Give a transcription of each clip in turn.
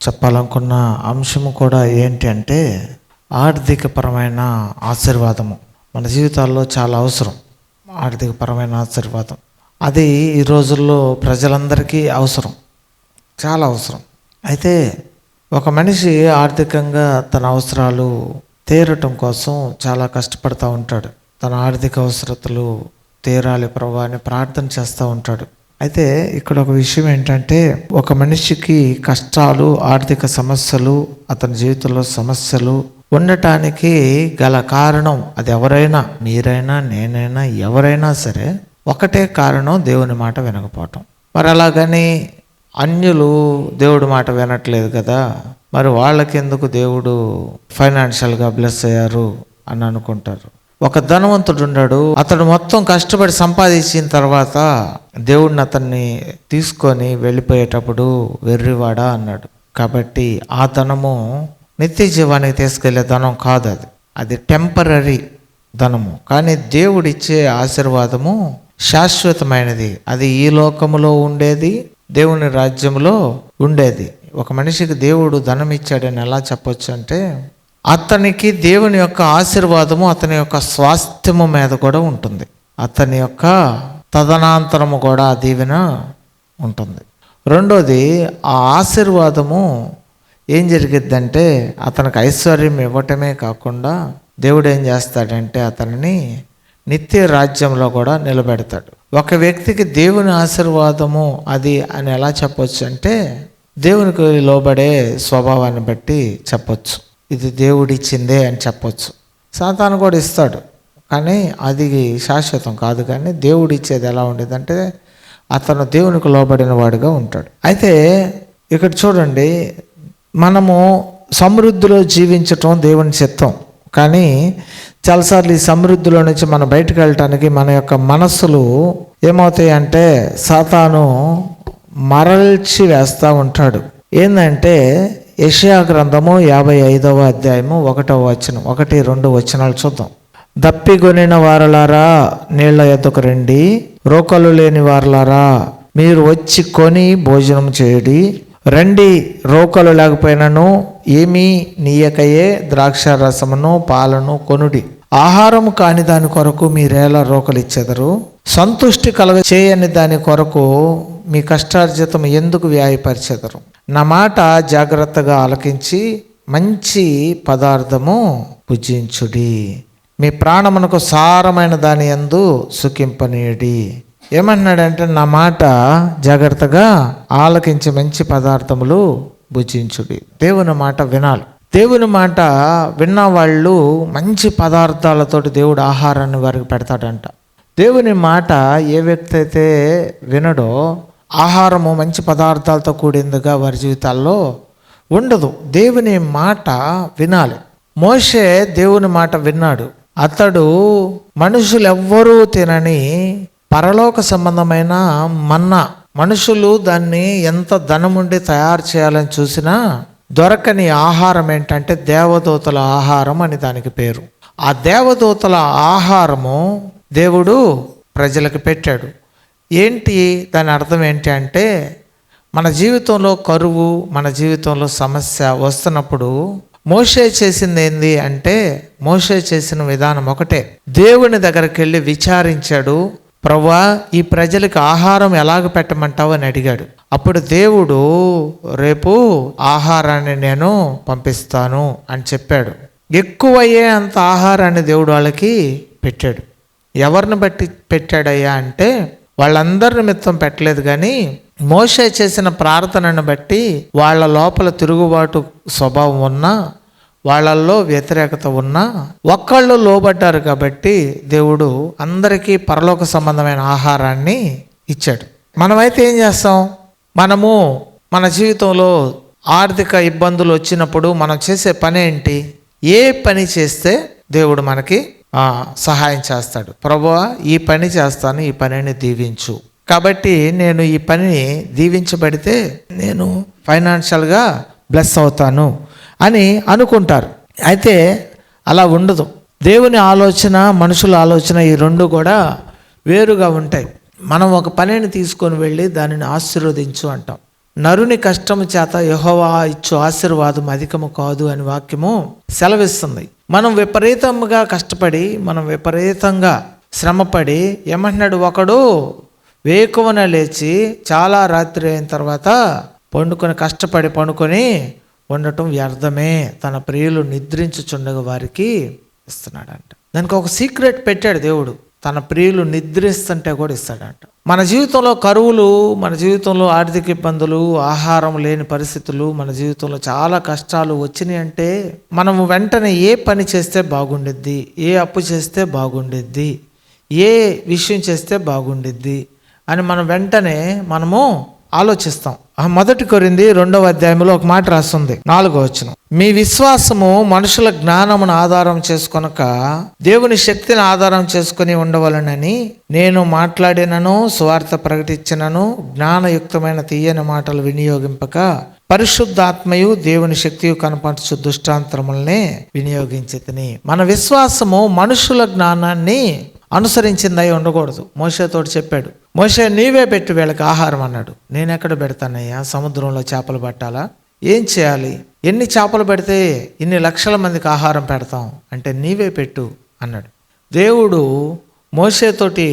చెప్పాలనుకున్న అంశము కూడా ఏంటి అంటే ఆర్థికపరమైన ఆశీర్వాదము మన జీవితాల్లో చాలా అవసరం. ఆర్థికపరమైన ఆశీర్వాదం అది ఈ రోజుల్లో ప్రజలందరికీ అవసరం, చాలా అవసరం. అయితే ఒక మనిషి ఆర్థికంగా తన అవసరాలు తీరటం కోసం చాలా కష్టపడుతూ ఉంటాడు. తన ఆర్థిక అవసరతలు తీరాలి ప్రభువా అని ప్రార్థన చేస్తూ ఉంటాడు. అయితే ఇక్కడ ఒక విషయం ఏంటంటే, ఒక మనిషికి కష్టాలు, ఆర్థిక సమస్యలు, అతని జీవితంలో సమస్యలు ఉండటానికి గల కారణం అది ఎవరైనా, మీరైనా, నేనైనా, ఎవరైనా సరే ఒకటే కారణం, దేవుని మాట వినకపోవటం. మరి అలాగని అన్యులు దేవుడి మాట వినట్లేదు కదా, మరి వాళ్ళకెందుకు దేవుడు ఫైనాన్షియల్గా బ్లెస్ అయ్యారు అని అనుకుంటారు. ఒక ధనవంతుడు ఉన్నాడు, అతడు మొత్తం కష్టపడి సంపాదించిన తర్వాత దేవుడిని అతన్ని తీసుకొని వెళ్ళిపోయేటప్పుడు వెర్రివాడా అన్నాడు. కాబట్టి ఆ ధనము నిత్య జీవానికి తీసుకెళ్లే ధనం కాదు, అది టెంపరరీ ధనము. కానీ దేవుడిచ్చే ఆశీర్వాదము శాశ్వతమైనది. అది ఈ లోకములో ఉండేది, దేవుని రాజ్యంలో ఉండేది. ఒక మనిషికి దేవుడు ధనం ఇచ్చాడని ఎలా చెప్పొచ్చు అంటే, అతనికి దేవుని యొక్క ఆశీర్వాదము అతని యొక్క స్వాస్థ్యము మీద కూడా ఉంటుంది, అతని యొక్క తదనంతరము కూడా ఆ దీవెన ఉంటుంది. రెండోది, ఆ ఆశీర్వాదము ఏం జరిగిద్దంటే అతనికి ఐశ్వర్యం ఇవ్వటమే కాకుండా దేవుడు ఏం చేస్తాడంటే అతనిని నిత్య రాజ్యంలో కూడా నిలబెడతాడు. ఒక వ్యక్తికి దేవుని ఆశీర్వాదము అది అని ఎలా చెప్పొచ్చు అంటే, దేవునికి లోబడే స్వభావాన్ని బట్టి చెప్పొచ్చు, ఇది దేవుడిచ్చిందే అని చెప్పొచ్చు. సాతాను కూడా ఇస్తాడు, కానీ అది శాశ్వతం కాదు. కానీ దేవుడు ఇచ్చేది ఎలా ఉండేదంటే అతను దేవునికి లోబడిన వాడుగా ఉంటాడు. అయితే ఇక్కడ చూడండి, మనము సమృద్ధిలో జీవించటం దేవుని చిత్తం. కానీ చాలాసార్లు ఈ సమృద్ధిలో నుంచి మనం బయటకు వెళ్ళటానికి మన యొక్క మనస్సులు ఏమవుతాయి అంటే సాతాను మరల్చి వేస్తూ ఉంటాడు. ఏంటంటే యెషయా గ్రంథము 55వ అధ్యాయము 1వ వచనం, 1-2 వచనాలు చూద్దాం. దప్పిగొనిన వారలారా నీళ్ల యొద్దకు రండి, రోకలు లేని వారలారా మీరు వచ్చి కొని భోజనం చేయుడి. రండి, రోకలు లేకపోయినను ఏమీ నీయకయే ద్రాక్ష రసమును పాలను కొనుడి. ఆహారము కాని దాని కొరకు మీరేలా రోకలు ఇచ్చెదరు? సంతుష్టి కలగ చేయని దాని కొరకు మీ కష్టార్జితం ఎందుకు వ్యాయపరిచెదరు? నా మాట జాగ్రత్తగా ఆలకించి మంచి పదార్థము భుజించుడి, మీ ప్రాణమునకు సారమైన దాని యందు సుఖింపనీయుడి. ఏమన్నాడంటే, నా మాట జాగ్రత్తగా ఆలకించి మంచి పదార్థములు భుజించుడి. దేవుని మాట వినాలి. దేవుని మాట విన్న వాళ్ళు మంచి పదార్థాలతోటి దేవుడు ఆహారాన్ని వారికి పెడతాడంట. దేవుని మాట ఏ వ్యక్తి అయితే వినడో ఆహారము మంచి పదార్థాలతో కూడిందిగా వారి జీవితాల్లో ఉండదు. దేవుని మాట వినాలి. మోషే దేవుని మాట విన్నాడు. అతడు మనుషులెవ్వరూ తినని పరలోక సంబంధమైన మన్నా, మనుషులు దాన్ని ఎంత ధనముండి తయారు చేయాలని చూసినా దొరకని ఆహారం ఏంటంటే దేవదూతల ఆహారం అని దానికి పేరు. ఆ దేవదూతల ఆహారము దేవుడు ప్రజలకు పెట్టాడు. ఏంటి దాని అర్థం ఏంటి అంటే, మన జీవితంలో కరువు, మన జీవితంలో సమస్య వస్తున్నప్పుడు మోషే చేసింది ఏంది అంటే, మోషే చేసిన విధానం ఒకటే. దేవుని దగ్గరికి వెళ్ళి విచారించాడు, ప్రభువా ఈ ప్రజలకు ఆహారం ఎలాగ పెట్టమంటావు అని అడిగాడు. అప్పుడు దేవుడు రేపు ఆహారాన్ని నేను పంపిస్తాను అని చెప్పాడు. ఎక్కువయ్యే అంత ఆహారాన్ని దేవుడు వాళ్ళకి పెట్టాడు. ఎవరిని బట్టి పెట్టాడయ్యా అంటే వాళ్ళందరి నిమిత్తం పెట్టలేదు, కానీ మోషే చేసిన ప్రార్థనను బట్టి వాళ్ళ లోపల తిరుగుబాటు స్వభావం ఉన్నా, వాళ్ళల్లో వ్యతిరేకత ఉన్నా ఒక్కళ్ళు లోబడ్డారు కాబట్టి దేవుడు అందరికీ పరలోక సంబంధమైన ఆహారాన్ని ఇచ్చాడు. మనమైతే ఏం చేస్తాం? మనము మన జీవితంలో ఆర్థిక ఇబ్బందులు వచ్చినప్పుడు మనం చేసే పని ఏంటి? ఏ పని చేస్తే దేవుడు మనకి సహాయం చేస్తాడు? ప్రభువా ఈ పని చేస్తాను, ఈ పనిని దీవించు, కాబట్టి నేను ఈ పనిని దీవించబడితే నేను ఫైనాన్షియల్గా బ్లెస్ అవుతాను అని అనుకుంటారు. అయితే అలా ఉండదు. దేవుని ఆలోచన, మనుషుల ఆలోచన, ఈ రెండు కూడా వేరుగా ఉంటాయి. మనం ఒక పనిని తీసుకొని వెళ్ళి దానిని ఆశీర్వదించు అంటాం. నరుని కష్టము చేత యెహోవా ఇచ్చు ఆశీర్వాదం అధికము కాదు అని వాక్యము సెలవిస్తుంది. మనం విపరీతంగా కష్టపడి, మనం విపరీతంగా శ్రమపడి ఏమంటున్నాడు, ఒకడు వేకువన లేచి చాలా రాత్రి అయిన తర్వాత కష్టపడి పండుకొని ఉండటం వ్యర్థమే, తన ప్రియులు నిద్రించుచుండగా వారికి ఇస్తున్నాడంట. దానికి ఒక సీక్రెట్ పెట్టాడు దేవుడు, తన ప్రియులు నిద్రిస్తుంటే కూడా ఇస్తాడంట. మన జీవితంలో కరువులు, మన జీవితంలో ఆర్థిక ఇబ్బందులు, ఆహారం లేని పరిస్థితులు, మన జీవితంలో చాలా కష్టాలు వచ్చినాయి అంటే మనము వెంటనే ఏ పని చేస్తే బాగుండిద్ది, ఏ అప్పు చేస్తే బాగుండిద్ది, ఏ విషయం చేస్తే బాగుండిద్ది అని మనం వెంటనే ఆలోచిస్తాం. 1 కొరింథీ 2వ అధ్యాయంలో ఒక మాట రాస్తుంది, 4వ వచనం. మీ విశ్వాసము మనుషుల జ్ఞానమును ఆధారం చేసుకొనక దేవుని శక్తిని ఆధారం చేసుకుని ఉండవలనని నేను మాట్లాడినను, సువార్త ప్రకటించినను, జ్ఞానయుక్తమైన తీయని మాటలు వినియోగింపక పరిశుద్ధాత్మయు దేవుని శక్తియు కనపరచు దుష్టాంతరములనే వినియోగించితిని. మన విశ్వాసము మనుషుల జ్ఞానాన్ని అనుసరించిందై ఉండకూడదు. మోషేతోటి చెప్పాడు, మోషే నీవే పెట్టు వీళ్ళకి ఆహారం అన్నాడు. నేను ఎక్కడ పెడతానయ్యా, సముద్రంలో చేపలు పట్టాలా, ఏం చేయాలి, ఎన్ని చేపలు పెడితే ఇన్ని లక్షల మందికి ఆహారం పెడతాం అంటే నీవే పెట్టు అన్నాడు. దేవుడు మోషేతోటి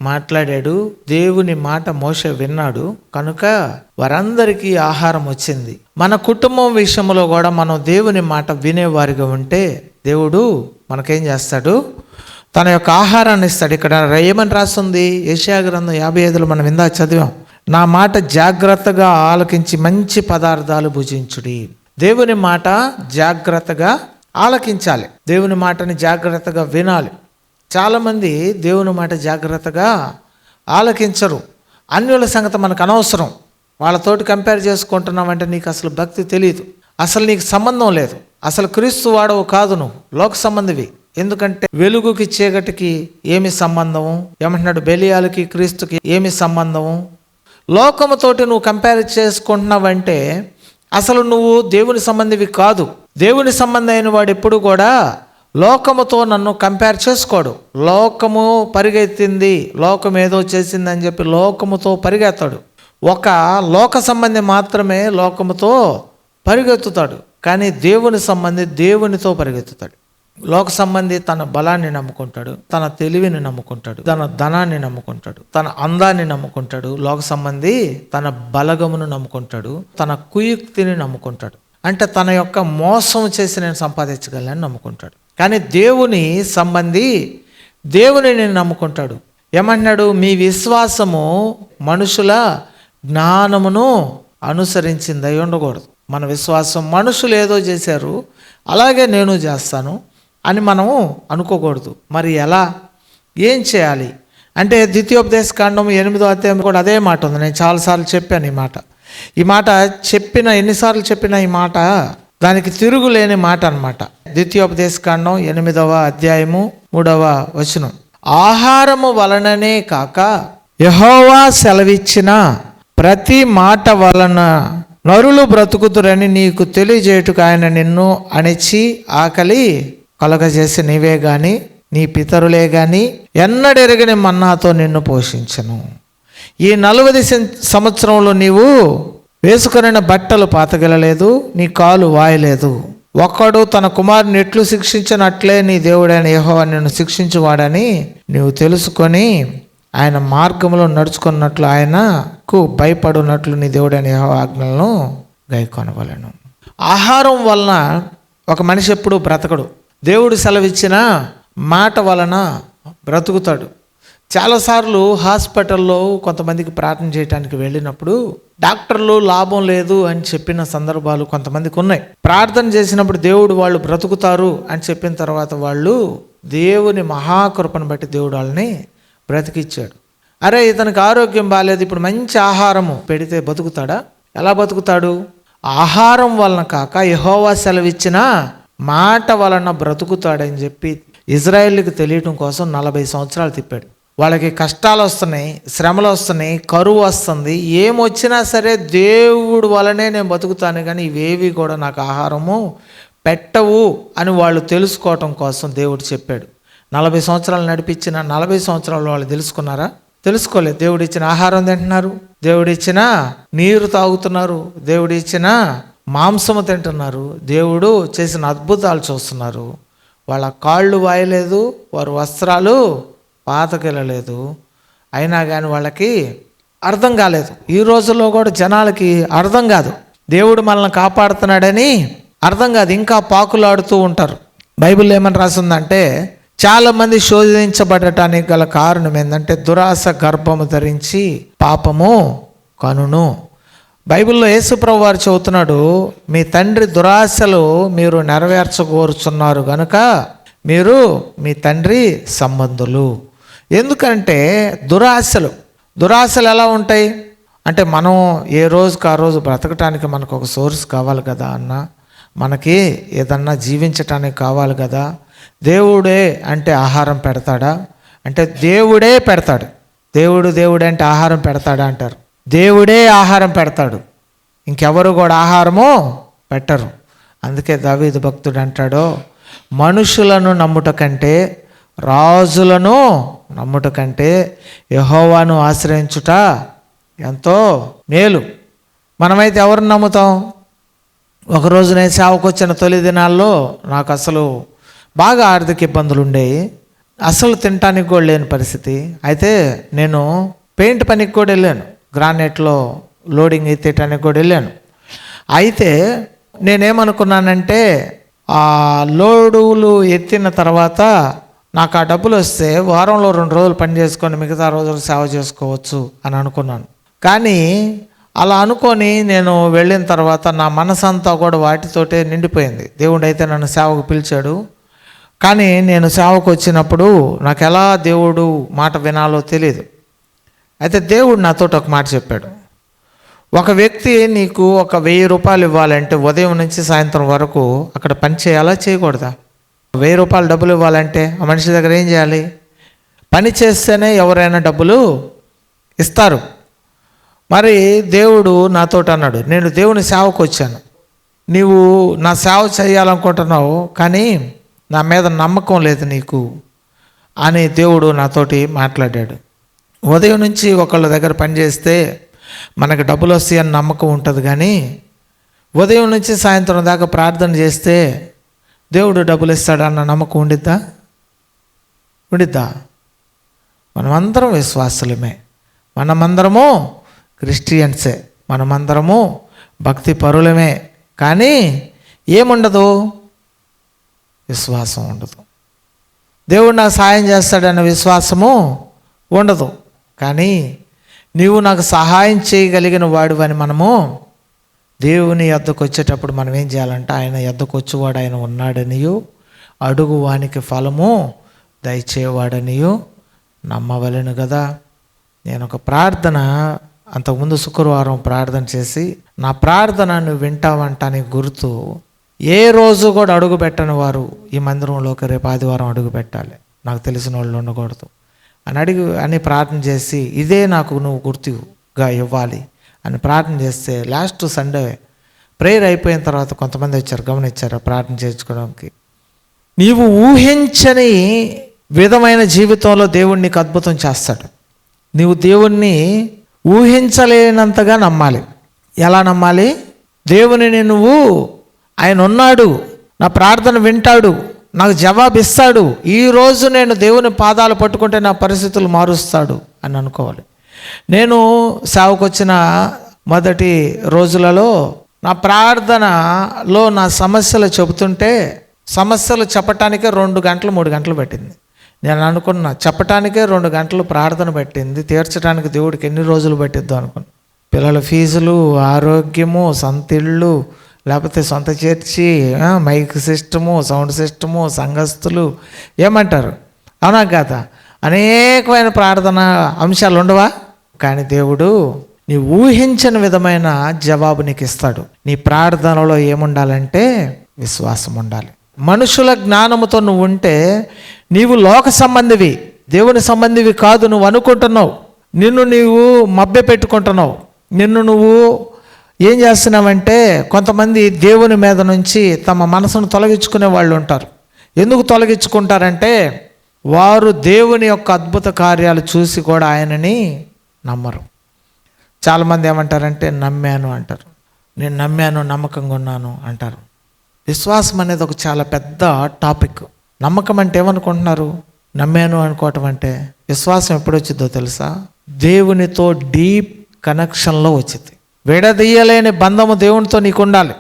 మాట్లాడాడు, దేవుని మాట మోషే విన్నాడు, కనుక వారందరికీ ఆహారం వచ్చింది. మన కుటుంబం విషయంలో కూడా మనం దేవుని మాట వినేవారిగా ఉంటే దేవుడు మనకేం చేస్తాడు, తన యొక్క ఆహారాన్ని ఇస్తాడు. ఇక్కడ ఏమని రాస్తుంది, యెషయా గ్రంథం 55లో మనం ఇందాక చదివాం, నా మాట జాగ్రత్తగా ఆలకించి మంచి పదార్థాలు భుజించుడి. దేవుని మాట జాగ్రత్తగా ఆలకించాలి, దేవుని మాటని జాగ్రత్తగా వినాలి. చాలామంది దేవుని మాట జాగ్రత్తగా ఆలకించరు. అన్యుల సంగతి మనకు అనవసరం, వాళ్ళతోటి కంపేర్ చేసుకుంటున్నామంటే నీకు అసలు భక్తి తెలియదు, అసలు నీకు సంబంధం లేదు, అసలు క్రీస్తు వాడవు కాదు, నువ్వు లోక సంబంధివి. ఎందుకంటే వెలుగుకి చీకటికి ఏమి సంబంధము, ఏమంటున్నాడు, బెలియాలకి క్రీస్తుకి ఏమి సంబంధము. లోకముతోటి నువ్వు కంపేర్ చేసుకుంటున్నావంటే అసలు నువ్వు దేవుని సంబంధివి కాదు. దేవుని సంబంధి అయిన వాడు ఎప్పుడు కూడా లోకముతో నన్ను కంపేర్ చేసుకోడు. లోకము పరిగెత్తింది, లోకం ఏదో చేసిందని చెప్పి లోకముతో పరిగెత్తాడు. ఒక లోక సంబంధి మాత్రమే లోకముతో పరిగెత్తుతాడు, కానీ దేవుని సంబంధి దేవునితో పరిగెత్తుతాడు. లోక సంబంధి తన బలాన్ని నమ్ముకుంటాడు, తన తెలివిని నమ్ముకుంటాడు, తన ధనాన్ని నమ్ముకుంటాడు, తన అందాన్ని నమ్ముకుంటాడు. లోక సంబంధి తన బలగమును నమ్ముకుంటాడు, తన కుయుక్తిని నమ్ముకుంటాడు, అంటే తన యొక్క మోసం చేసి నేను సంపాదించగలను నమ్ముకుంటాడు. కానీ దేవుని సంబంధి దేవుని నమ్ముకుంటాడు. ఏమంటున్నాడు, మీ విశ్వాసము మనుషుల జ్ఞానమును అనుసరించిందై ఉండకూడదు. మన విశ్వాసం మనుషులు ఏదో చేశారు అలాగే నేను చేస్తాను అని మనము అనుకోకూడదు. మరి ఎలా, ఏం చేయాలి అంటే ద్వితీయోపదేశ కాండం 8వ అధ్యాయం కూడా అదే మాట ఉంది. నేను చాలాసార్లు చెప్పాను ఈ మాట ఎన్నిసార్లు చెప్పినా ఈ మాట దానికి తిరుగులేని మాట అన్నమాట. ద్వితీయోపదేశ కాండం 8వ అధ్యాయము 3వ వచనం, ఆహారము వలననే కాక యెహోవా సెలవిచ్చిన ప్రతి మాట వలన నరులు బ్రతుకుతురని నీకు తెలియజేయుటకు ఆయన నిన్ను అణిచి ఆకలి కలగజేసి నీవే గాని నీ పితరులే గాని ఎన్నడెరగని మన్నాతో నిన్ను పోషించను. ఈ 40 సంవత్సరంలో నీవు వేసుకొనిన బట్టలు పాతగలలేదు, నీ కాలు వాయలేదు. ఒక్కడు తన కుమారుని ఎట్లు శిక్షించినట్లే నీ దేవుడైన యెహోవా నిన్ను శిక్షించువాడని నీవు తెలుసుకొని ఆయన మార్గంలో నడుచుకున్నట్లు, ఆయనకు భయపడున్నట్లు నీ దేవుడైన యెహోవా ఆజ్ఞలను గైకొనవలెను. ఆహారం వలన ఒక మనిషి ఎప్పుడూ బ్రతకడు, దేవుడు సెలవిచ్చిన మాట వలన బ్రతుకుతాడు. చాలాసార్లు హాస్పిటల్లో కొంతమందికి ప్రార్థన చేయడానికి వెళ్ళినప్పుడు డాక్టర్లు లాభం లేదు అని చెప్పిన సందర్భాలు కొంతమందికి ఉన్నాయి. ప్రార్థన చేసినప్పుడు దేవుడు వాళ్ళు బ్రతుకుతారు అని చెప్పిన తర్వాత వాళ్ళు దేవుని మహాకృపను బట్టి దేవుడు వాళ్ళని బ్రతికిచ్చాడు. అరే ఇతనికి ఆరోగ్యం బాగాలేదు, ఇప్పుడు మంచి ఆహారము పెడితే బతుకుతాడా? ఎలా బతుకుతాడు? ఆహారం వలన కాక యెహోవా సెలవిచ్చిన మాట వలన బ్రతుకుతాడని చెప్పి ఇజ్రాయేల్కి తెలియటం కోసం 40 సంవత్సరాలు తిప్పాడు. వాళ్ళకి కష్టాలు వస్తున్నాయి, శ్రమలు వస్తున్నాయి, కరువు వస్తుంది, ఏమొచ్చినా సరే దేవుడు వలనే నేను బతుకుతాను, కానీ ఇవేవి కూడా నాకు ఆహారము పెట్టవు అని వాళ్ళు తెలుసుకోవటం కోసం దేవుడు చెప్పాడు. 40 సంవత్సరాలు నడిపించిన 40 సంవత్సరాలు వాళ్ళు తెలుసుకున్నారా? తెలుసుకోలేదు. దేవుడిచ్చిన ఆహారం తింటున్నారు, దేవుడిచ్చిన నీరు తాగుతున్నారు, దేవుడిచ్చిన మాంసము తింటున్నారు, దేవుడు చేసిన అద్భుతాలు చూస్తున్నారు. వాళ్ళ కాళ్ళు వాయలేదు, వారి వస్త్రాలు పాతకెళ్ళలేదు, అయినా కానీ వాళ్ళకి అర్థం కాలేదు. ఈ రోజుల్లో కూడా జనాలకి అర్థం కాదు, దేవుడు మనల్ని కాపాడుతున్నాడని అర్థం కాదు, ఇంకా పాకులాడుతూ ఉంటారు. బైబిల్లో ఏమని రాసిందంటే, చాలామంది శోధించబడటానికి గల కారణం ఏంటంటే దురాశ గర్భము ధరించి పాపము కనును. బైబిల్లో యేసుప్రభు వారు చెబుతున్నాడు, మీ తండ్రి దురాశలు మీరు నెరవేర్చగోరుచున్నారు కనుక మీరు మీ తండ్రి సంబంధులు. ఎందుకంటే దురాశలు ఎలా ఉంటాయి అంటే, మనం ఏ రోజుకి ఆ రోజు బ్రతకటానికి మనకు ఒక సోర్స్ కావాలి కదా అన్న, మనకి ఏదన్నా జీవించటానికి కావాలి కదా. దేవుడే అంటే ఆహారం పెడతాడా అంటే దేవుడే పెడతాడు. దేవుడే అంటే ఆహారం పెడతాడా అంటారు. దేవుడే ఆహారం పెడతాడు, ఇంకెవరు కూడా ఆహారము పెట్టరు. అందుకే దావీదు భక్తుడు అంటాడు, మనుషులను నమ్ముట కంటే రాజులను నమ్ముట కంటే యెహోవాను ఆశ్రయించుట ఎంతో మేలు. మనమైతే ఎవరిని నమ్ముతాం? ఒకరోజు నేను సేవకు వచ్చిన తొలి దినాల్లో నాకు అసలు బాగా ఆర్థిక ఇబ్బందులు ఉండేవి, అసలు తినటానికి కూడా లేని పరిస్థితి. అయితే నేను పెయింట్ పనికి కూడా వెళ్ళాను, గ్రానైట్లో లోడింగ్ ఎత్తేయటానికి కూడా వెళ్ళాను. అయితే నేనేమనుకున్నానంటే, ఆ లోడులు ఎత్తిన తర్వాత నాకు ఆ డబ్బులు వస్తే వారంలో 2 రోజులు పని చేసుకొని మిగతా రోజులు సేవ చేసుకోవచ్చు అని అనుకున్నాను. కానీ అలా అనుకొని నేను వెళ్ళిన తర్వాత నా మనసంతా కూడా వాటితోటే నిండిపోయింది. దేవుడు అయితే నన్ను సేవకు పిలిచాడు, కానీ నేను సేవకు వచ్చినప్పుడు నాకు ఎలా దేవుడు మాట వినాలో తెలియదు. అయితే దేవుడు నాతో ఒక మాట చెప్పాడు, ఒక వ్యక్తి నీకు ఒక 1000 రూపాయలు ఇవ్వాలంటే ఉదయం నుంచి సాయంత్రం వరకు అక్కడ పని చేయాలా చేయకూడదా? 1000 రూపాయలు డబ్బులు ఇవ్వాలంటే ఆ మనిషి దగ్గర ఏం చేయాలి? పని చేస్తేనే ఎవరైనా డబ్బులు ఇస్తారు. మరి దేవుడు నాతో అన్నాడు, నేను దేవుని సేవకు వచ్చాను, నీవు నా సేవ చేయాలనుకుంటున్నావు కానీ నా మీద నమ్మకం లేదు నీకు అని దేవుడు నాతోటి మాట్లాడాడు. ఉదయం నుంచి ఒకళ్ళ దగ్గర పనిచేస్తే మనకు డబ్బులు వస్తాయని నమ్మకం ఉంటుంది, కానీ ఉదయం నుంచి సాయంత్రం దాకా ప్రార్థన చేస్తే దేవుడు డబ్బులు ఇస్తాడన్న నమ్మకం ఉండిద్దా? మనమందరం విశ్వాసులమే, మనమందరము క్రిస్టియన్సే, మనమందరము భక్తి పరులమే, కానీ ఏముండదు? విశ్వాసం ఉండదు. దేవుడు నాకు సాయం చేస్తాడన్న విశ్వాసము ఉండదు. కానీ నీవు నాకు సహాయం చేయగలిగిన వాడు అని మనము దేవుని యొద్దకు వచ్చేటప్పుడు మనం ఏం చేయాలంటే, ఆయన యొద్దకు వచ్చేవాడు ఆయన ఉన్నాడనియు అడుగు వానికి ఫలము దయచేవాడనియు నమ్మవలెను కదా. నేను ఒక ప్రార్థన అంతకుముందు శుక్రవారం ప్రార్థన చేసి, నా ప్రార్థన నువ్వు వింటావంటానికి గుర్తు, ఏ రోజు కూడా అడుగు పెట్టని వారు ఈ మందిరంలోకి రేపు ఆదివారం అడుగు పెట్టాలి, నాకు తెలిసిన వాళ్ళు ఉండకూడదు అని ప్రార్థన చేసి, ఇదే నాకు నువ్వు గుర్తుగా ఇవ్వాలి అని ప్రార్థన చేస్తే, లాస్ట్ సండే ప్రేయర్ అయిపోయిన తర్వాత కొంతమంది వచ్చారు, గమనించారు ప్రార్థన చేయించుకోవడానికి. నీవు ఊహించని విధమైన జీవితంలో దేవుడు నీకు అద్భుతం చేస్తాడు. నీవు దేవుణ్ణి ఊహించలేనంతగా నమ్మాలి. ఎలా నమ్మాలి? దేవునిని నువ్వు, ఆయన ఉన్నాడు, నా ప్రార్థన వింటాడు, నాకు జవాబిస్తాడు, ఈరోజు నేను దేవుని పాదాలు పట్టుకుంటే నా పరిస్థితులు మారుస్తాడు అని అనుకోవాలి. నేను సేవకు వచ్చిన మొదటి రోజులలో నా ప్రార్థనలో నా సమస్యలు చెబుతుంటే, సమస్యలు చెప్పటానికే 2 గంటలు 3 గంటలు పట్టింది. నేను అనుకున్నా, చెప్పటానికే 2 గంటలు ప్రార్థన పట్టింది, తీర్చడానికి దేవుడికి ఎన్ని రోజులు పట్టిద్దో అనుకున్నా. పిల్లల ఫీజులు, ఆరోగ్యము, సొంత ఇళ్ళు, లేకపోతే సొంత చర్చి, మైక్ సిస్టము, సౌండ్ సిస్టము, సంఘస్థులు, ఏమంటారు, అవునా కదా, అనేకమైన ప్రార్థన అంశాలు ఉండవా? కానీ దేవుడు నీ ఊహించని విధమైన జవాబు నీకు ఇస్తాడు. నీ ప్రార్థనలో ఏముండాలంటే విశ్వాసం ఉండాలి. మనుషుల జ్ఞానముతో నువ్వు ఉంటే నీవు లోక సంబంధివి, దేవుని సంబంధివి కాదు నువ్వు అనుకుంటున్నావు. నిన్ను నీవు మభ్య పెట్టుకుంటున్నావు. నిన్ను నువ్వు ఏం చేస్తున్నావంటే, కొంతమంది దేవుని మీద నుంచి తమ మనసును తొలగించుకునే వాళ్ళు ఉంటారు. ఎందుకు తొలగించుకుంటారంటే, వారు దేవుని యొక్క అద్భుత కార్యాలు చూసి కూడా ఆయనని నమ్మరు. చాలామంది ఏమంటారంటే నమ్మాను అంటారు, నేను నమ్మాను, నమ్మకంగా ఉన్నాను అంటారు. విశ్వాసం అనేది ఒక చాలా పెద్ద టాపిక్. నమ్మకం అంటే ఏమనుకుంటున్నారు? నమ్మాను అనుకోవటం అంటే. విశ్వాసం ఎప్పుడు వచ్చిందో తెలుసా? దేవునితో డీప్ కనెక్షన్లో వచ్చింది. విడదీయలేని బంధము దేవునితో నీకు ఉండాలి.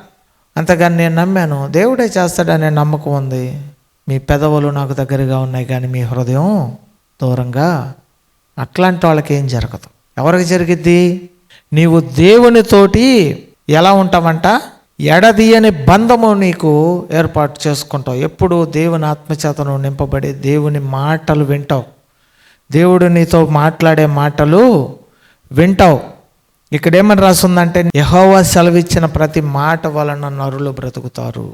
అంతేగాని నేను నమ్మాను, దేవుడే చేస్తాడనే నమ్మకం ఉంది, మీ పెదవులు నాకు దగ్గరగా ఉన్నాయి కానీ మీ హృదయం దూరంగా, అట్లాంటి వాళ్ళకి ఏం జరగదు. ఎవరికి జరిగిద్ది? నీవు దేవునితోటి ఎలా ఉంటావంట? ఎడదీయని బంధము నీకు ఏర్పాటు చేసుకుంటావు. ఎప్పుడు దేవుని ఆత్మచేతను నింపబడి దేవుని మాటలు వింటావు, దేవుడు నీతో మాట్లాడే మాటలు వింటావు. ఇక్కడ ఏమని రాస్తుందంటే, యెహోవా సెలవిచ్చిన ప్రతి మాట వలన నరులు బ్రతుకుతారు.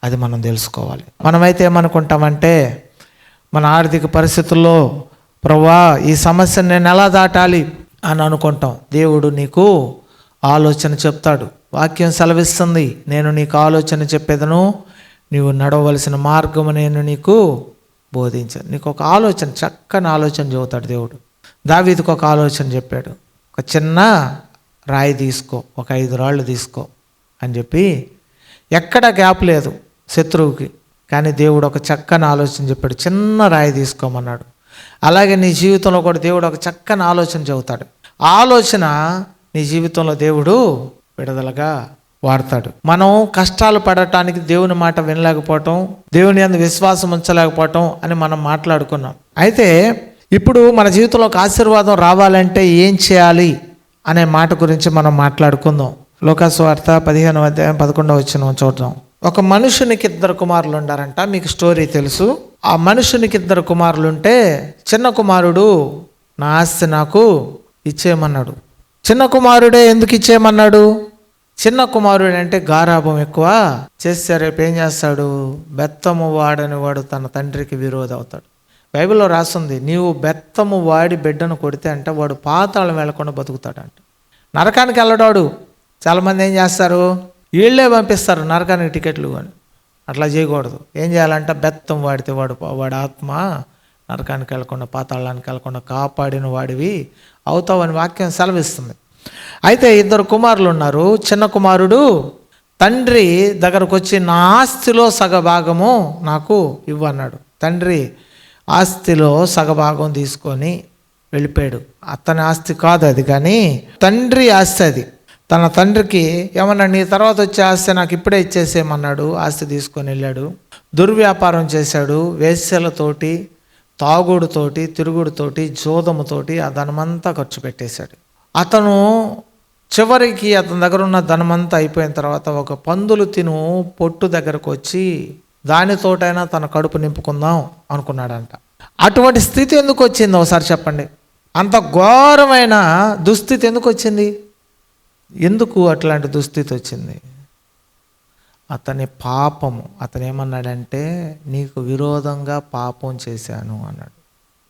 అది మనం తెలుసుకోవాలి. మనమైతే ఏమనుకుంటామంటే, మన ఆర్థిక పరిస్థితుల్లో ప్రభువా ఈ సమస్యను నేను ఎలా దాటాలి అని అనుకుంటాం. దేవుడు నీకు ఆలోచన చెప్తాడు. వాక్యం సెలవిస్తుంది, నేను నీకు ఆలోచన చెప్పేదను, నీవు నడవలసిన మార్గము నేను నీకు బోధించాను. నీకు ఒక ఆలోచన, చక్కని ఆలోచన చెబుతాడు దేవుడు. దావీదుకు ఒక ఆలోచన చెప్పాడు, ఒక చిన్న రాయి తీసుకో, ఒక 5 రాళ్ళు తీసుకో అని చెప్పి, ఎక్కడ గ్యాప్ లేదు శత్రువుకి. కానీ దేవుడు ఒక చక్కని ఆలోచన చెప్పాడు, చిన్న రాయి తీసుకోమన్నాడు. అలాగే నీ జీవితంలో కూడా దేవుడు ఒక చక్కని ఆలోచన చెబుతాడు. ఆలోచన నీ జీవితంలో దేవుడు విడుదలగా వాడతాడు. మనం కష్టాలు పడటానికి దేవుని మాట వినలేకపోవటం, దేవుని యందు విశ్వాసం ఉంచలేకపోవటం అని మనం మాట్లాడుకున్నాం. అయితే ఇప్పుడు మన జీవితంలో ఒక ఆశీర్వాదం రావాలంటే ఏం చేయాలి అనే మాట గురించి మనం మాట్లాడుకుందాం. లోకాసు వార్త 15వ అధ్యాయం 11వ వచనం చూద్దాం. ఒక మనుషునికి 2 కుమారులు ఉండారంట. మీకు స్టోరీ తెలుసు. ఆ మనుషునికి 2 కుమారులు ఉంటే, చిన్న కుమారుడు నా ఆస్తి నాకు ఇచ్చేయమన్నాడు. చిన్న కుమారుడే ఎందుకు ఇచ్చేయమన్నాడు? చిన్న కుమారుడు అంటే గారాభం ఎక్కువ చేస్తే రేపు ఏం చేస్తాడు? బెత్తము వాడని వాడు తన తండ్రికి విరోధి అవుతాడు. బైబిల్లో రాస్తుంది, నీవు బెత్తము వాడి బిడ్డను కొడితే అంటే వాడు పాతాళం వెళ్లకుండా బతుకుతాడంట. నరకానికి వెళ్ళడాడు. చాలామంది ఏం చేస్తారు? వీళ్ళే పంపిస్తారు నరకానికి టికెట్లు అని. అట్లా చేయకూడదు. ఏం చేయాలంటే బెత్తం వాడితే వాడి ఆత్మ నరకానికి వెళ్ళకుండా, పాతాళానికి వెళ్ళకుండా కాపాడిన వాడివి అవుతావని వాక్యం సెలవిస్తుంది. అయితే 2 కుమారులు ఉన్నారు. చిన్న కుమారుడు తండ్రి దగ్గరకు వచ్చి, నా ఆస్తిలో సగభాగము నాకు ఇవ్వన్నాడు. తండ్రి ఆస్తిలో సగభాగం తీసుకొని వెళ్ళిపోయాడు. అతని ఆస్తి కాదు అది, కానీ తండ్రి ఆస్తి అది. తన తండ్రికి ఏమన్నా, నీ తర్వాత వచ్చే ఆస్తి నాకు ఇప్పుడే ఇచ్చేసేయమన్నాడు. ఆస్తి తీసుకొని వెళ్ళాడు. దుర్వ్యాపారం చేశాడు. వేశ్యలతోటి, తాగుడుతోటి, తిరుగుడుతోటి, జోదముతోటి ఆ ధనమంతా ఖర్చు పెట్టేశాడు. అతను చివరికి అతని దగ్గర ఉన్న ధనమంతా అయిపోయిన తర్వాత ఒక పందులు తిను పొట్టు దగ్గరకు వచ్చి దానితోటైనా తన కడుపు నింపుకుందాం అనుకున్నాడంట. అటువంటి స్థితి ఎందుకు వచ్చింది ఒకసారి చెప్పండి? అంత ఘోరమైన దుస్థితి ఎందుకు వచ్చింది? ఎందుకు అట్లాంటి దుస్థితి వచ్చింది? అతని పాపము. అతను ఏమన్నాడంటే, నీకు విరోధంగా పాపం చేశాను అన్నాడు.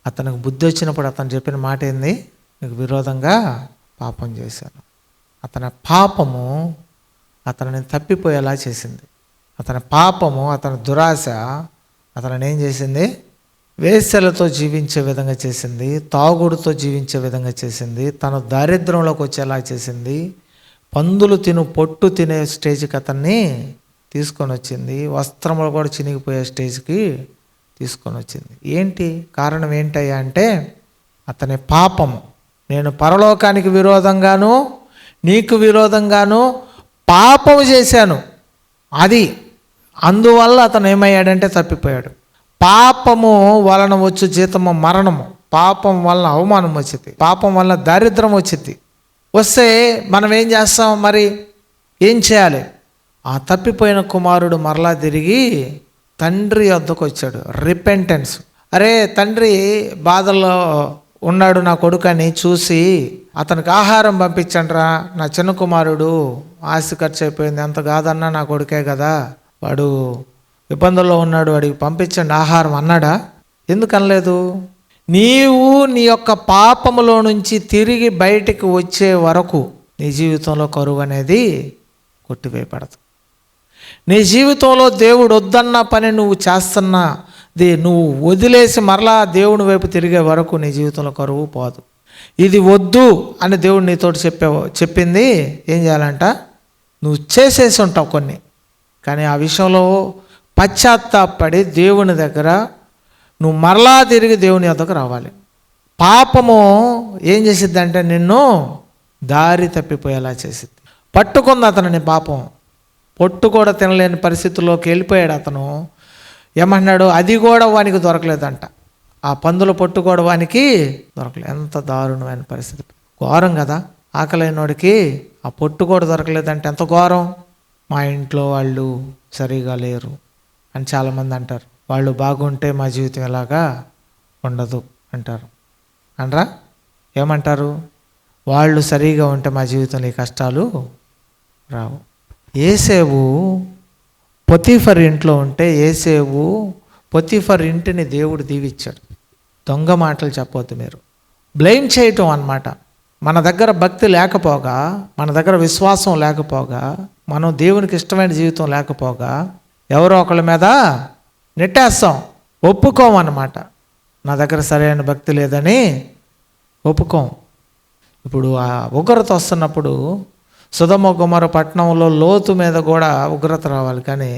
అతనికి బుద్ధి వచ్చినప్పుడు అతను చెప్పిన మాట ఏంది? నీకు విరోధంగా పాపం చేశాను. అతని పాపము అతనిని తప్పిపోయేలా చేసింది. అతని పాపము, అతని దురాశ అతనిని ఏం చేసింది? వేశ్యలతో జీవించే విధంగా చేసింది, తాగుడుతో జీవించే విధంగా చేసింది, తన దారిద్ర్యంలోకి వచ్చేలా చేసింది, పందులు పొట్టు తినే స్టేజ్కి అతన్ని తీసుకొని వచ్చింది, వస్త్రములు కూడా చినిగిపోయే స్టేజ్కి తీసుకొని వచ్చింది. ఏంటి కారణం? ఏంటయ్యా అంటే అతని పాపము. నేను పరలోకానికి విరోధంగాను నీకు విరోధంగాను పాపము చేశాను. అది అందువల్ల అతను ఏమయ్యాడంటే తప్పిపోయాడు. పాపము వలన వచ్చు జీతము మరణము. పాపం వలన అవమానం వచ్చింది, పాపం వలన దారిద్రం వచ్చింది. వస్తే మనం ఏం చేస్తాం? మరి ఏం చేయాలి? ఆ తప్పిపోయిన కుమారుడు మరలా తిరిగి తండ్రి వద్దకు వచ్చాడు. రిపెంటెన్స్. అరే తండ్రి బాధల్లో ఉన్నాడు నా కొడుకని చూసి అతనికి ఆహారం పంపించండిరా, నా చిన్న కుమారుడు ఆస్తి ఖర్చు అయిపోయింది, ఎంత కాదన్నా నా కొడుకే కదా, వాడు ఇబ్బందుల్లో ఉన్నాడు, వాడికి పంపించండి ఆహారం అన్నాడా? ఎందుకు అనలేదు? నీవు నీ యొక్క పాపములో నుంచి తిరిగి బయటికి వచ్చే వరకు నీ జీవితంలో కరువు అనేది కొట్టివేయబడదు. నీ జీవితంలో దేవుడు వద్దన్న పని నువ్వు చేస్తున్నా, నువ్వు వదిలేసి మరలా దేవుని వైపు తిరిగే వరకు నీ జీవితంలో కరువు పోదు. ఇది వద్దు అని దేవుడు నీతో చెప్పింది ఏం చేయాలంట, నువ్వు చేసేసి ఉంటావు కొన్ని, కానీ ఆ విషయంలో పశ్చాత్తాపడి దేవుని దగ్గర నువ్వు మరలా తిరిగి దేవుని వద్దకు రావాలి. పాపము ఏం చేసిద్దంటే నిన్ను దారి తప్పిపోయేలా చేసిద్ది. పట్టుకుంది అతనిని పాపం, పొట్టు కూడా తినలేని పరిస్థితుల్లోకి వెళ్ళిపోయాడు అతను. ఏమన్నాడు, అది కూడా వానికి దొరకలేదంట, ఆ పందుల పొట్టు కూడా వానికి దొరకలేదు. ఎంత దారుణమైన పరిస్థితి, ఘోరం కదా. ఆకలైనోడికి ఆ పొట్టు కూడా దొరకలేదంటే ఎంత ఘోరం. మా ఇంట్లో వాళ్ళు సరిగా లేరు అని చాలామంది అంటారు. వాళ్ళు బాగుంటే మా జీవితం ఎలాగా ఉండదు అంటారు. అనరా? ఏమంటారు? వాళ్ళు సరిగా ఉంటే మా జీవితంలో ఈ కష్టాలు రావు. యేసేపు పొతీఫర్ ఇంట్లో ఉంటే యేసేపు పొతీఫర్ ఇంటిని దేవుడు దీవిచ్చాడు. దొంగ మాటలు చెప్పొద్దు మీరు, బ్లేమ్ చేయటం అన్నమాట. మన దగ్గర భక్తి లేకపోగా, మన దగ్గర విశ్వాసం లేకపోగా, మనం దేవునికి ఇష్టమైన జీవితం లేకపోగా ఎవరో ఒకళ్ళ మీద నెట్టేస్తాం, ఒప్పుకోమన్నమాట. నా దగ్గర సరైన భక్తి లేదని ఒప్పుకోం. ఇప్పుడు ఆ ఉగ్రత వస్తున్నప్పుడు సొదొమ గొమొర్రా పట్టణంలో లోతు మీద కూడా ఉగ్రత రావాలి, కానీ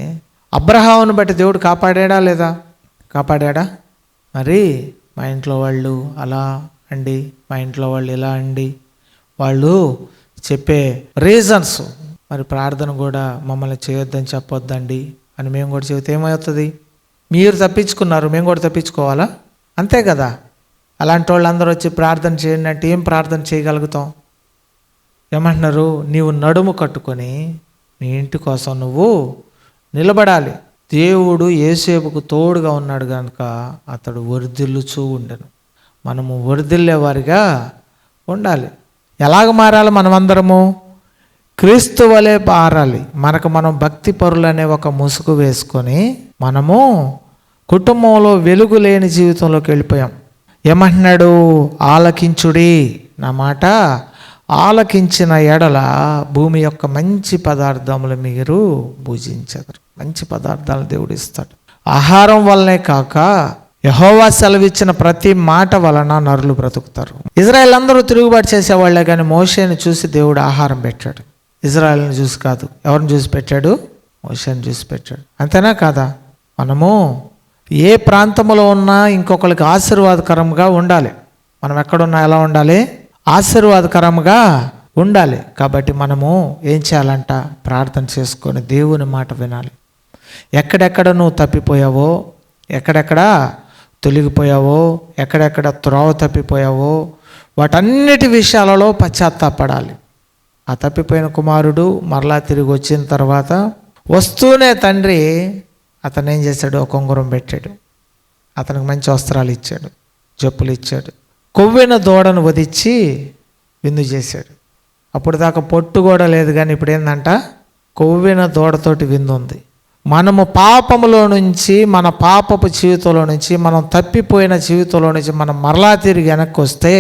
అబ్రహామును బట్టి దేవుడు కాపాడాడా లేదా? కాపాడాడా? మరి మా ఇంట్లో వాళ్ళు అలా అండి, మా ఇంట్లో వాళ్ళు ఇలా అండి, వాళ్ళు చెప్పే రీజన్స్, మరి ప్రార్థన కూడా మమ్మల్ని చేయొద్దని చెప్పొద్దండి అని మేము కూడా చెబితే ఏమవుతుంది? మీరు తప్పించుకున్నారు, మేము కూడా తప్పించుకోవాలా? అంతే కదా. అలాంటి వాళ్ళందరూ వచ్చి ప్రార్థన చేయండి అంటే ఏం ప్రార్థన చేయగలుగుతాం? ఏమంటున్నారు? నీవు నడుము కట్టుకొని నీ ఇంటి కోసం నువ్వు నిలబడాలి. దేవుడు యేసేపుకు తోడుగా ఉన్నాడు కనుక అతడు వర్ధిల్లుచూ ఉండెను. మనము వర్ధిల్లే వారిగా ఉండాలి. ఎలాగ మారాలి? మనమందరము క్రీస్తు వలె మారాలి. మనకు మనం భక్తి పరులనే ఒక ముసుగు వేసుకొని మనము కుటుంబంలో వెలుగు లేని జీవితంలోకి వెళ్ళిపోయాం. ఏమంటున్నాడు? ఆలకించుడి నా మాట, ఆలకించిన ఎడల భూమి యొక్క మంచి పదార్థములు మీరు భుజించెదరు. మంచి పదార్థాలను దేవుడు ఇస్తాడు. ఆహారం వల్లనే కాక యెహోవా సెలవిచ్చిన ప్రతి మాట వలన నరులు బ్రతుకుతారు. ఇజ్రాయేల్ అందరూ తిరుగుబాటు చేసేవాళ్లే, కానీ మోషేని చూసి దేవుడు ఆహారం పెట్టాడు. ఇజ్రాయేల్ని చూసి కాదు. ఎవరిని చూసి పెట్టాడు? మోషేని చూసి పెట్టాడు. అంతేనా కాదా? మనము ఏ ప్రాంతంలో ఉన్నా ఇంకొకరికి ఆశీర్వాదకరంగా ఉండాలి. మనం ఎక్కడున్నా ఎలా ఉండాలి? ఆశీర్వాదకరంగా ఉండాలి. కాబట్టి మనము ఏం చేయాలంట? ప్రార్థన చేసుకొని దేవుని మాట వినాలి. ఎక్కడెక్కడ నువ్వు తప్పిపోయావో, ఎక్కడెక్కడ తొలగిపోయావో, ఎక్కడెక్కడ త్రోవ తప్పిపోయావో వాటన్నిటి విషయాలలో పశ్చాత్తాపడాలి. ఆ తప్పిపోయిన కుమారుడు మరలా తిరిగి వచ్చిన తర్వాత వస్తూనే తండ్రి అతను ఏం చేశాడు? ఒక ఉంగరం పెట్టాడు, అతనికి మంచి వస్త్రాలు ఇచ్చాడు, చెప్పులు ఇచ్చాడు, కొవ్విన దూడను వధించి విందు చేశాడు. అప్పుడు దాకా పొట్టు కూడా లేదు, కానీ ఇప్పుడు ఏంటంట? కొవ్విన దూడతోటి విందు ఉంది. మనము పాపములో నుంచి, మన పాపపు జీవితంలో నుంచి, మనం తప్పిపోయిన జీవితంలో నుంచి మనం మరలా తిరిగి వెనక్కి వస్తే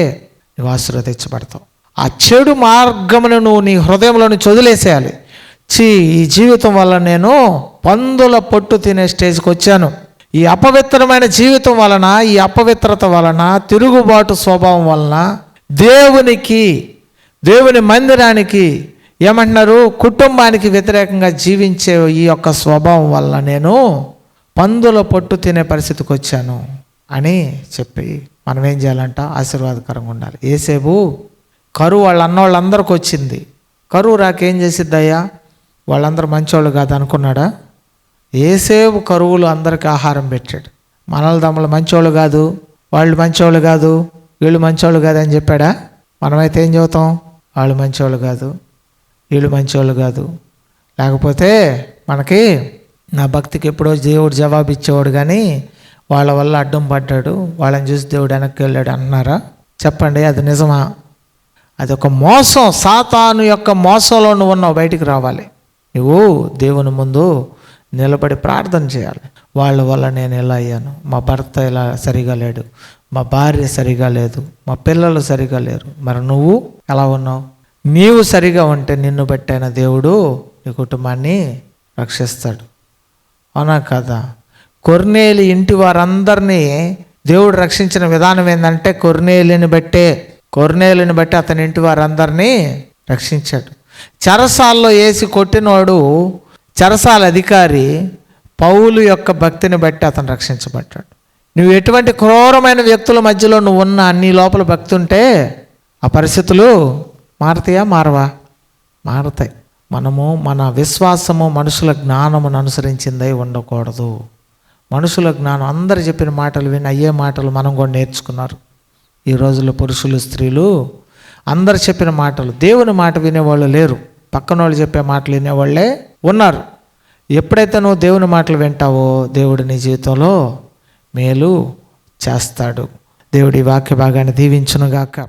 నువ్వు ఆశీర్వదించబడతావు. ఆ చెడు మార్గమును నువ్వు నీ హృదయంలో నుంచి వదిలేసేయాలి. ఈ జీవితం వల్ల నేను పందుల పొట్టు తినే స్టేజ్కి వచ్చాను. ఈ అపవిత్రమైన జీవితం వలన, ఈ అపవిత్రత వలన, తిరుగుబాటు స్వభావం వలన దేవుని మందిరానికి ఏమంటున్నారు? కుటుంబానికి వ్యతిరేకంగా జీవించే ఈ యొక్క స్వభావం వల్ల నేను పందుల పొట్టు తినే పరిస్థితికి వచ్చాను అని చెప్పి మనం ఏం చేయాలంట? ఆశీర్వాదకరంగా ఉండాలి. యేసేపు కరువు వాళ్ళ అన్నోళ్ళందరికి వచ్చింది. కరువు రాకేం చేసిద్దయ్యా? వాళ్ళందరూ మంచోళ్ళు కాదు అనుకున్నాడా? యేసేపు కరువులు అందరికీ ఆహారం పెట్టాడు. మనల దమ్ములు మంచోళ్ళు కాదు, వాళ్ళు మంచోళ్ళు కాదు, వీళ్ళు మంచోళ్ళు కాదు అని చెప్పాడా? మనమైతే ఏం చెబుతాం? వాళ్ళు మంచోళ్ళు కాదు, వీళ్ళు మంచోళ్ళు కాదు. లేకపోతే మనకి నా భక్తికి ఎప్పుడో దేవుడు జవాబు ఇచ్చేవాడు, కానీ వాళ్ళ వల్ల అడ్డం పడ్డాడు, వాళ్ళని చూసి దేవుడు వెనక్కి వెళ్ళాడు అన్నారా? చెప్పండి, అది నిజమా? అది ఒక మోసం. సాతాను యొక్క మోసంలో నువ్వు ఉన్నావు, బయటికి రావాలి. నువ్వు దేవుని ముందు నిలబడి ప్రార్థన చేయాలి. వాళ్ళ వల్ల నేను ఎలా అయ్యాను, మా భర్త ఇలా సరిగా లేడు, మా భార్య సరిగా లేదు, మా పిల్లలు సరిగా లేరు, మరి నువ్వు ఎలా ఉన్నావు? నీవు సరిగా ఉంటే నిన్ను బట్టైన దేవుడు నీ కుటుంబాన్ని రక్షిస్తాడు. అవునా కదా? కొర్నేలి ఇంటి వారందరినీ దేవుడు రక్షించిన విధానం ఏంటంటే కొర్నేలిని బట్టి అతని ఇంటి వారందరినీ రక్షించాడు. చెరసాల్లో వేసి కొట్టినోడు చెరసాల అధికారి పౌలు యొక్క భక్తిని బట్టి అతను రక్షించబడ్డాడు. నువ్వు ఎటువంటి క్రూరమైన వ్యక్తుల మధ్యలో నువ్వు ఉన్నా నీ లోపల భక్తి ఉంటే ఆ పరిస్థితులు మారతాయా? మారతాయి. మనము మన విశ్వాసము మనుషుల జ్ఞానమును అనుసరించిందై ఉండకూడదు. మనుషుల జ్ఞానం అందరు చెప్పిన మాటలు విని అయ్యే మాటలు మనం కూడా నేర్చుకున్నారు. ఈ రోజుల్లో పురుషులు స్త్రీలు అందరు చెప్పిన మాటలు, దేవుని మాట వినేవాళ్ళు లేరు, పక్కన వాళ్ళు చెప్పే మాటలు వినేవాళ్ళే ఉన్నారు. ఎప్పుడైతే నువ్వు దేవుని మాటలు వింటావో దేవుడు నీ జీవితంలో మేలు చేస్తాడు. దేవుడి వాక్య భాగాన్ని దీవించునుగాక.